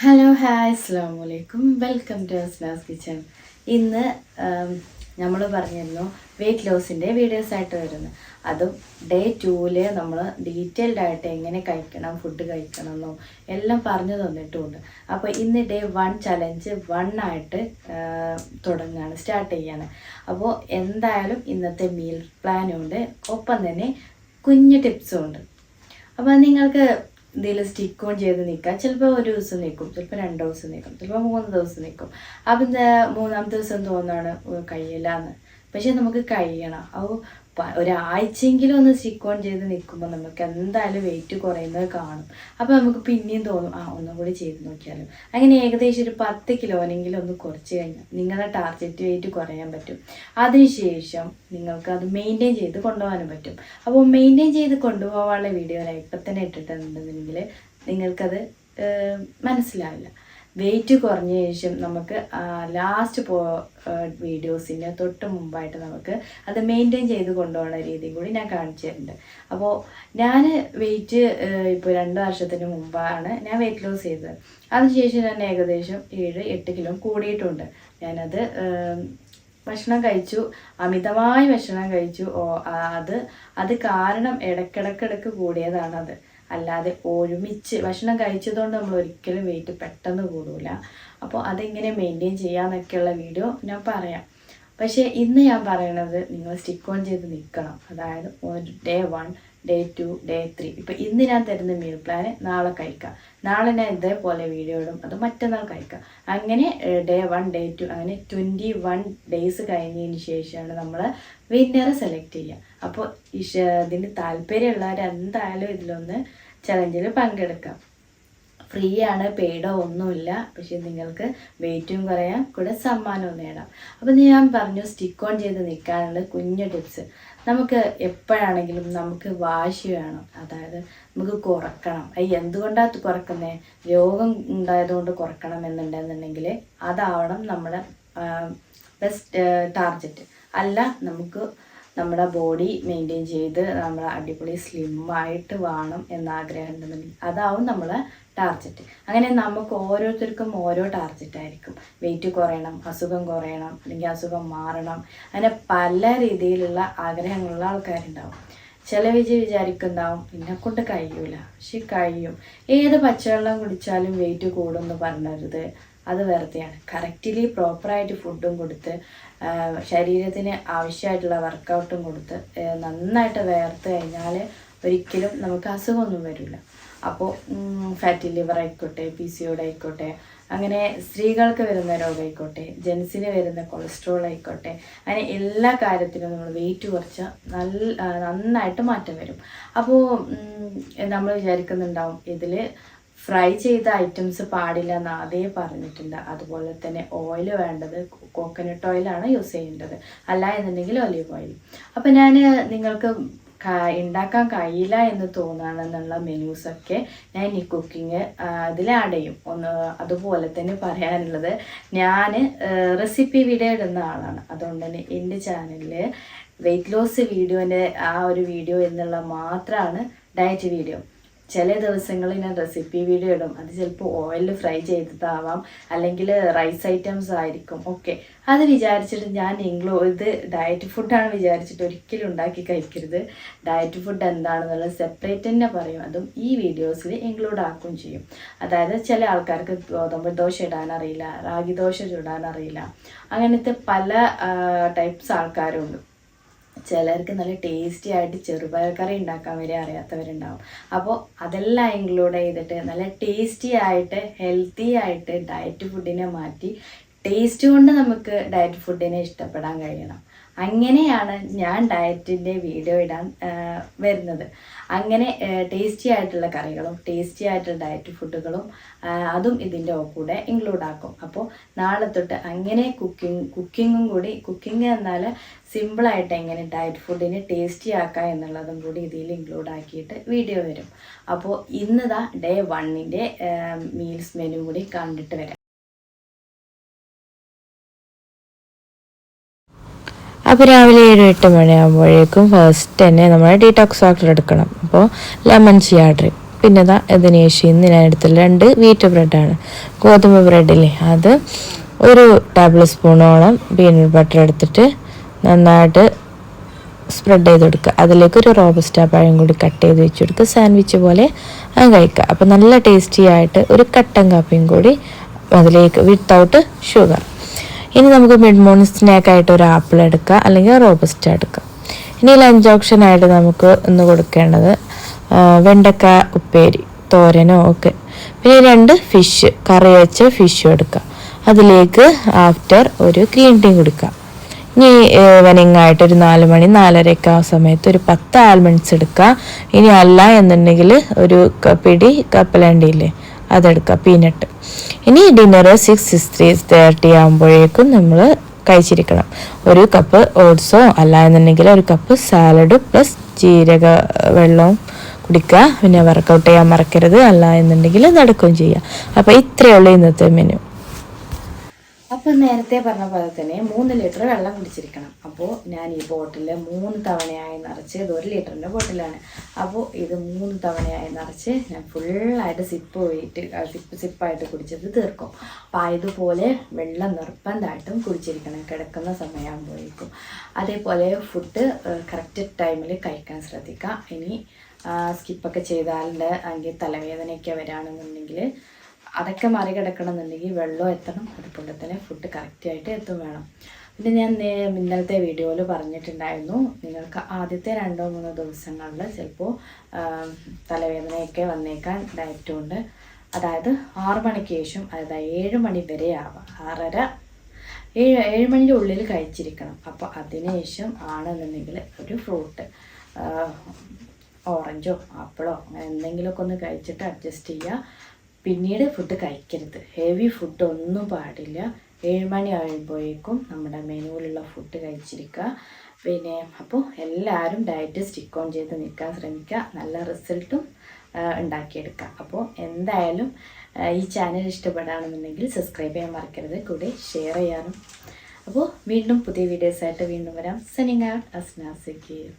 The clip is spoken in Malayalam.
ഹലോ ഹായ് അസ്സാം വലൈക്കും വെൽക്കം ടു അസ്നാസ് കിച്ചൺ. ഇന്ന് നമ്മൾ പറഞ്ഞിരുന്നു വെയിറ്റ് ലോസിൻ്റെ വീഡിയോസായിട്ട് വരുന്നത്. അതും ഡേ 2 നമ്മൾ ഡീറ്റെയിൽഡ് ആയിട്ട് എങ്ങനെ കഴിക്കണം, ഫുഡ് കഴിക്കണം എന്നോ എല്ലാം പറഞ്ഞു തന്നിട്ടുമുണ്ട്. അപ്പോൾ ഇന്ന് ഡേ 1 ചലഞ്ച് 1 ആയിട്ട് തുടങ്ങുകയാണ്, സ്റ്റാർട്ട് ചെയ്യാണ്. അപ്പോൾ എന്തായാലും ഇന്നത്തെ മീൽ പ്ലാനും ഉണ്ട്, ഒപ്പം തന്നെ കുഞ്ഞു ടിപ്സും ഉണ്ട്. അപ്പോൾ നിങ്ങൾക്ക് ഇതിൽ സ്റ്റിക്ക് ഓൺ ചെയ്ത് നിൽക്കാം. ചിലപ്പോൾ ഒരു ദിവസം നിൽക്കും, ചിലപ്പോൾ 2 ദിവസം നിൽക്കും, ചിലപ്പോൾ 3 ദിവസം നിൽക്കും. അപ്പം മൂന്നാമത്തെ ദിവസം തോന്നാണ് കഴിയില്ലാന്ന്. പക്ഷെ നമുക്ക് കഴിയണം. അപ്പോൾ ഒരാഴ്ചയെങ്കിലും ഒന്ന് സ്റ്റിക്ക് ഓൺ ചെയ്ത് നിൽക്കുമ്പോൾ നമുക്ക് എന്തായാലും വെയിറ്റ് കുറയുന്നത് കാണും. അപ്പോൾ നമുക്ക് പിന്നെയും തോന്നും ഒന്നും കൂടി ചെയ്ത് നോക്കിയാലും. അങ്ങനെ ഏകദേശം ഒരു 10 കിലോനെങ്കിലും ഒന്ന് കുറച്ച് കഴിഞ്ഞാൽ നിങ്ങളുടെ ടാർഗറ്റ് വെയിറ്റ് കുറയാൻ പറ്റും. അതിനുശേഷം നിങ്ങൾക്ക് അത് മെയിൻറ്റെയിൻ ചെയ്ത് കൊണ്ടുപോകാനും പറ്റും. അപ്പോൾ മെയിൻറ്റെയിൻ ചെയ്ത് കൊണ്ടുപോകാനുള്ള വീഡിയോ ഇപ്പം തന്നെ ഇട്ടിട്ടുണ്ടെന്നുണ്ടെങ്കിൽ നിങ്ങൾക്കത് മനസ്സിലാവില്ല. വെയിറ്റ് കുറഞ്ഞ ശേഷം നമുക്ക് ലാസ്റ്റ് വീഡിയോസിന് തൊട്ട് മുമ്പായിട്ട് നമുക്ക് അത് മെയിൻറ്റെയിൻ ചെയ്ത് കൊണ്ടുപോകുന്ന രീതി കൂടി ഞാൻ കാണിച്ചു തരുന്നുണ്ട്. അപ്പോൾ ഞാൻ വെയിറ്റ് ഇപ്പോൾ 2 വർഷത്തിന് മുമ്പാണ് ഞാൻ വെയിറ്റ് ലോസ് ചെയ്തത്. അതിനുശേഷം ഞാൻ ഏകദേശം 7-8 കിലോ കൂടിയിട്ടുണ്ട്. ഞാനത് ഭക്ഷണം കഴിച്ചു, അമിതമായി ഭക്ഷണം കഴിച്ചു. അത് കാരണം ഇടയ്ക്കിടയ്ക്ക് കൂടിയതാണത്. അല്ലാതെ ഒരുമിച്ച് ഭക്ഷണം കഴിച്ചതുകൊണ്ട് നമ്മൾ ഒരിക്കലും വെയിറ്റ് പെട്ടെന്ന് കൂടില്ല. അപ്പോൾ അതെങ്ങനെ മെയിൻറ്റെയിൻ ചെയ്യാമെന്നൊക്കെയുള്ള വീഡിയോ ഞാൻ പറയാം. പക്ഷേ ഇന്ന് ഞാൻ പറയണത് നിങ്ങൾ സ്റ്റിക്ക് ഓൺ ചെയ്ത് നിൽക്കണം. അതായത് ഡേ 1, ഡേ 2, ഡേ 3. ഇപ്പോൾ ഇന്ന് ഞാൻ തരുന്ന മീൽ പ്ലാന് നാളെ കഴിക്കാം. നാളെ ഞാൻ ഇതേപോലെ വീഡിയോ ഇടും, അത് മറ്റന്നാൾ കഴിക്കാം. അങ്ങനെ ഡേ 1, ഡേ 2 അങ്ങനെ 21 ഡേയ്സ് കഴിഞ്ഞതിന് ശേഷമാണ് നമ്മൾ വിന്നറെ സെലക്ട് ചെയ്യുക. അപ്പോൾ ഇതിന് താല്പര്യമുള്ളവർ എന്തായാലും ഇതിലൊന്ന് ചലഞ്ചിൽ പങ്കെടുക്കാം. ഫ്രീ ആണ്, പെയ്ഡോ ഒന്നുമില്ല. പക്ഷെ നിങ്ങൾക്ക് വെയിറ്റും കുറയാം, കൂടെ സമ്മാനവും നേടാം. അപ്പം ഞാൻ പറഞ്ഞു സ്റ്റിക്ക് ഓൺ ചെയ്ത് നിൽക്കാനുള്ള കുഞ്ഞു ടിപ്സ്. നമുക്ക് എപ്പോഴാണെങ്കിലും നമുക്ക് വാശി വേണം. അതായത് നമുക്ക് കുറക്കണം. എന്തുകൊണ്ടാണ് കുറക്കുന്നത്? രോഗം ഉണ്ടായതുകൊണ്ട് കുറക്കണം എന്നുണ്ടെന്നുണ്ടെങ്കിൽ അതാവണം നമ്മുടെ ബെസ്റ്റ് ടാർഗറ്റ്. അല്ല, നമുക്ക് നമ്മുടെ ബോഡി മെയിൻറ്റെയിൻ ചെയ്ത് നമ്മൾ അടിപൊളി സ്ലിമ്മായിട്ട് വേണം എന്നാഗ്രഹം ഉണ്ടെന്നുണ്ടെങ്കിൽ അതാവും നമ്മളെ ടാർഗറ്റ്. അങ്ങനെ നമുക്ക് ഓരോരുത്തർക്കും ഓരോ ടാർഗറ്റ് ആയിരിക്കും. വെയിറ്റ് കുറയണം, അസുഖം കുറയണം, അല്ലെങ്കിൽ അസുഖം മാറണം. അങ്ങനെ പല രീതിയിലുള്ള ആഗ്രഹങ്ങളുള്ള ആൾക്കാരുണ്ടാവും. ചില വിചാരിക്കുന്നുണ്ടാവും എന്നെക്കൊണ്ട് കഴിയൂല. പക്ഷെ കഴിയും. ഏത് പച്ചവെള്ളം കുടിച്ചാലും വെയിറ്റ് കൂടുമെന്ന് പറഞ്ഞരുത്, അത് വെറുതെയാണ്. കറക്റ്റ്ലി പ്രോപ്പറായിട്ട് ഫുഡും കൊടുത്ത് ശരീരത്തിന് ആവശ്യമായിട്ടുള്ള വർക്കൗട്ടും കൊടുത്ത് നന്നായിട്ട് വേർത്ത് കഴിഞ്ഞാൽ ഒരിക്കലും നമുക്ക് അസുഖമൊന്നും വരില്ല. അപ്പോൾ ഫാറ്റി ലിവർ ആയിക്കോട്ടെ, PCOD ആയിക്കോട്ടെ, അങ്ങനെ സ്ത്രീകൾക്ക് വരുന്ന രോഗമായിക്കോട്ടെ, ജെൻസിന് വരുന്ന കൊളസ്ട്രോൾ ആയിക്കോട്ടെ, അങ്ങനെ എല്ലാ കാര്യത്തിലും നമ്മൾ വെയിറ്റ് കുറച്ചാൽ നന്നായിട്ട് മാറ്റം വരും. അപ്പോൾ നമ്മൾ വിചാരിക്കുന്നുണ്ടാവും ഇതിൽ ഫ്രൈ ചെയ്ത ഐറ്റംസ് പാടില്ല എന്ന് ആദ്യമേ പറഞ്ഞിട്ടുണ്ട്. അതുപോലെ തന്നെ ഓയിൽ വേണ്ടത് കോക്കനട്ട് ഓയിലാണ് യൂസ് ചെയ്യേണ്ടത്, അല്ല എന്നുണ്ടെങ്കിൽ ഒലീവ് ഓയിൽ. അപ്പം ഞാൻ നിങ്ങൾക്ക് ഉണ്ടാക്കാൻ കഴിയില്ല എന്ന് തോന്നുകയാണെന്നുള്ള മെനൂസൊക്കെ ഞാൻ ഈ കുക്കിങ് ഇതിൽ ആഡ് ചെയ്യും. അതുപോലെ തന്നെ പറയാനുള്ളത്, ഞാൻ റെസിപ്പി വീഡിയോ ഇടുന്ന ആളാണ്. അതുകൊണ്ട് തന്നെ എൻ്റെ ചാനലിൽ വെയിറ്റ് ലോസ് വീഡിയോൻ്റെ ആ ഒരു വീഡിയോ എന്നുള്ള മാത്രമാണ് ഡയറ്റ് വീഡിയോ. ചില ദിവസങ്ങളിൽ ഞാൻ റെസിപ്പി വീഡിയോ ഇടും. അത് ചിലപ്പോൾ ഓയിലിൽ ഫ്രൈ ചെയ്തതാവാം, അല്ലെങ്കിൽ റൈസ് ഐറ്റംസ് ആയിരിക്കും. ഓക്കെ, അത് വിചാരിച്ചിട്ട് ഞാൻ ഇത് ഡയറ്റ് ഫുഡാണ് വിചാരിച്ചിട്ട് ഒരിക്കലും ഉണ്ടാക്കി കഴിക്കരുത്. ഡയറ്റ് ഫുഡ് എന്താണെന്നുള്ളത് സെപ്പറേറ്റ് തന്നെ പറയും. അതും ഈ വീഡിയോസിൽ ഇൻക്ലൂഡ് ആക്കുകയും ചെയ്യും. അതായത് ചില ആൾക്കാർക്ക് ഗോതമ്പ് ദോശ ഇടാൻ അറിയില്ല, റാഗി ദോശ ചുടാൻ അറിയില്ല. അങ്ങനത്തെ പല ടൈപ്സ് ആൾക്കാരുണ്ട്. ചിലർക്ക് നല്ല ടേസ്റ്റി ആയിട്ട് ചെറുപയർ കറി ഉണ്ടാക്കാൻ വരെ അറിയാത്തവരുണ്ടാവും. അപ്പോൾ അതെല്ലാം ഇൻക്ലൂഡ് ചെയ്തിട്ട് നല്ല ടേസ്റ്റി ആയിട്ട് ഹെൽത്തി ആയിട്ട് ഡയറ്റ് ഫുഡിനെ മാറ്റി ടേസ്റ്റ് കൊണ്ട് നമുക്ക് ഡയറ്റ് ഫുഡിനെ ഇഷ്ടപ്പെടാൻ കഴിയണം. അങ്ങനെയാണ് ഞാൻ ഡയറ്റിൻ്റെ വീഡിയോ ഇടാൻ വരുന്നത്. അങ്ങനെ ടേസ്റ്റി ആയിട്ടുള്ള കറികളും ടേസ്റ്റി ആയിട്ടുള്ള ഡയറ്റ് ഫുഡുകളും അതും ഇതിൻ്റെ കൂടെ ഇൻക്ലൂഡ് ആക്കും. അപ്പോൾ നാളെ തൊട്ട് അങ്ങനെ കുക്കിങ്ങും കൂടി, കുക്കിംഗ് എന്നാൽ സിമ്പിളായിട്ട് എങ്ങനെ ഡയറ്റ് ഫുഡിനെ ടേസ്റ്റി ആക്കുക എന്നുള്ളതും കൂടി ഇതിൽ ഇൻക്ലൂഡ് ആക്കിയിട്ട് വീഡിയോ വരും. അപ്പോൾ ഇന്നതാ ഡേ 1ൻ്റെ മീൽസ് മെനു കൂടി കണ്ടിട്ട് വരാം. അപ്പോൾ രാവിലെ 7-8 മണിയാകുമ്പോഴേക്കും ഫസ്റ്റ് തന്നെ നമ്മൾ ഡീറ്റോക്സ് വാട്ടർ എടുക്കണം. അപ്പോൾ ലെമൺ ചിയാ ഡ്രിപ്പ്, പിന്നെ ഇതിന് ശേഷം ഇന്ന് ഞാൻ എടുത്തുള്ള 2 വീറ്റ് ബ്രെഡാണ്. ഗോതമ്പ് ബ്രെഡില്ലേ അത് ഒരു ടേബിൾ സ്പൂണോളം പീനട്ട് ബട്ടർ എടുത്തിട്ട് നന്നായിട്ട് സ്പ്രെഡ് ചെയ്ത് കൊടുക്കുക. അതിലേക്ക് ഒരു റോബസ്റ്റ പഴം കൂടി കട്ട് ചെയ്ത് വെച്ച് കൊടുക്കുക. സാൻഡ്വിച്ച് പോലെ കഴിക്കുക. അപ്പോൾ നല്ല ടേസ്റ്റി ആയിട്ട് ഒരു കട്ടൻ കാപ്പിയും കൂടി അതിലേക്ക് വിത്തൗട്ട് ഷുഗർ. ഇനി നമുക്ക് മിഡ് മോർണിംഗ് സ്നാക്കായിട്ട് ഒരു ആപ്പിൾ എടുക്കുക, അല്ലെങ്കിൽ റോബസ്റ്റ എടുക്കുക. ഇനി ലഞ്ച് ഓപ്ഷനായിട്ട് നമുക്ക് ഇന്ന് കൊടുക്കേണ്ടത് വെണ്ടക്ക ഉപ്പേരി, തോരനോ ഒക്കെ. പിന്നെ 2 ഫിഷ്, കറി വെച്ച ഫിഷും എടുക്കുക. അതിലേക്ക് ആഫ്റ്റർ ഒരു ഗ്രീൻ ടീ കുടിക്കുക. ഇനി ഈവനിങ് ആയിട്ട് ഒരു 4 മണി 4:30 ആ സമയത്ത് ഒരു 10 ആൽമണ്ട്സ് എടുക്കുക. ഇനി അല്ല എന്നുണ്ടെങ്കിൽ ഒരു പിടി കപ്പലണ്ടിയില്ലേ അതെടുക്കുക, പീനട്ട്. ഇനി ഡിന്നർ 6:30 ആകുമ്പോഴേക്കും നമ്മൾ കഴിച്ചിരിക്കണം. ഒരു കപ്പ് ഓട്സോ അല്ല എന്നുണ്ടെങ്കിൽ ഒരു കപ്പ് സാലഡ് പ്ലസ് ജീരക വെള്ളവും കുടിക്കുക. പിന്നെ വർക്കൗട്ട് ചെയ്യാൻ മറക്കരുത്, അല്ല എന്നുണ്ടെങ്കിൽ നടക്കുകയും ചെയ്യുക. അപ്പോൾ ഇത്രയേ ഉള്ളൂ ഇന്നത്തെ മെനു. അപ്പം നേരത്തെ പറഞ്ഞ പോലെ തന്നെ 3 ലിറ്റർ വെള്ളം കുടിച്ചിരിക്കണം. അപ്പോൾ ഞാൻ ഈ ബോട്ടിൽ 3 തവണയായി നിറച്ച്, ഇത് 1 ലിറ്ററിൻ്റെ ബോട്ടിലാണ്. അപ്പോൾ ഇത് 3 തവണയായി നിറച്ച് ഞാൻ ഫുള്ളായിട്ട് സിപ്പായിട്ട് കുടിച്ചത് തീർക്കും. അപ്പോൾ ഇതുപോലെ വെള്ളം നിർബന്ധമായിട്ടും കുടിച്ചിരിക്കണം കിടക്കുന്ന സമയമാകുമ്പോഴേക്കും. അതേപോലെ ഫുഡ് കറക്റ്റ് ടൈമിൽ കഴിക്കാൻ ശ്രദ്ധിക്കുക. ഇനി സ്കിപ്പൊക്കെ ചെയ്താൽ അല്ലെങ്കിൽ തലവേദനയൊക്കെ വരികയാണെന്നുണ്ടെങ്കിൽ അതൊക്കെ മറികടക്കണം എന്നുണ്ടെങ്കിൽ വെള്ളം എത്തണം, അതുപോലെ തന്നെ ഫുഡ് കറക്റ്റായിട്ട് എത്തും വേണം. പിന്നെ ഞാൻ ഇന്നലത്തെ വീഡിയോയിൽ പറഞ്ഞിട്ടുണ്ടായിരുന്നു, നിങ്ങൾക്ക് ആദ്യത്തെ 2-3 ദിവസങ്ങളിൽ ചിലപ്പോൾ തലവേദനയൊക്കെ വന്നേക്കാൻ ഡയറ്റ് കൊണ്ട്. അതായത് 6 മണിക്ക് ശേഷം, അതായത് 7 മണി വരെ ആവാം, 7 മണിൻ്റെ ഉള്ളിൽ കഴിച്ചിരിക്കണം. അപ്പോൾ അതിനുശേഷം ആണെന്നുണ്ടെങ്കിൽ ഒരു ഫ്രൂട്ട്, ഓറഞ്ചോ ആപ്പിളോ അങ്ങനെ എന്തെങ്കിലുമൊക്കെ ഒന്ന് കഴിച്ചിട്ട് അഡ്ജസ്റ്റ് ചെയ്യുക. പിന്നീട് ഫുഡ് കഴിക്കരുത്, ഹെവി ഫുഡ് ഒന്നും പാടില്ല. 7 മണി ആകുമ്പോഴേക്കും നമ്മുടെ മെനുവിലുള്ള ഫുഡ് കഴിച്ചിരിക്കുക. പിന്നെ അപ്പോൾ എല്ലാവരും ഡയറ്റ് സ്റ്റിക്ക് ഓൺ ചെയ്ത് നിൽക്കാൻ ശ്രമിക്കുക, നല്ല റിസൾട്ടും ഉണ്ടാക്കിയെടുക്കുക. അപ്പോൾ എന്തായാലും ഈ ചാനൽ ഇഷ്ടപ്പെടുകയാണെന്നുണ്ടെങ്കിൽ സബ്സ്ക്രൈബ് ചെയ്യാൻ മറക്കരുത്, കൂടെ ഷെയർ ചെയ്യാനും. അപ്പോൾ വീണ്ടും പുതിയ വീഡിയോസായിട്ട് വീണ്ടും വരാം. Signing out, Asna Zakir.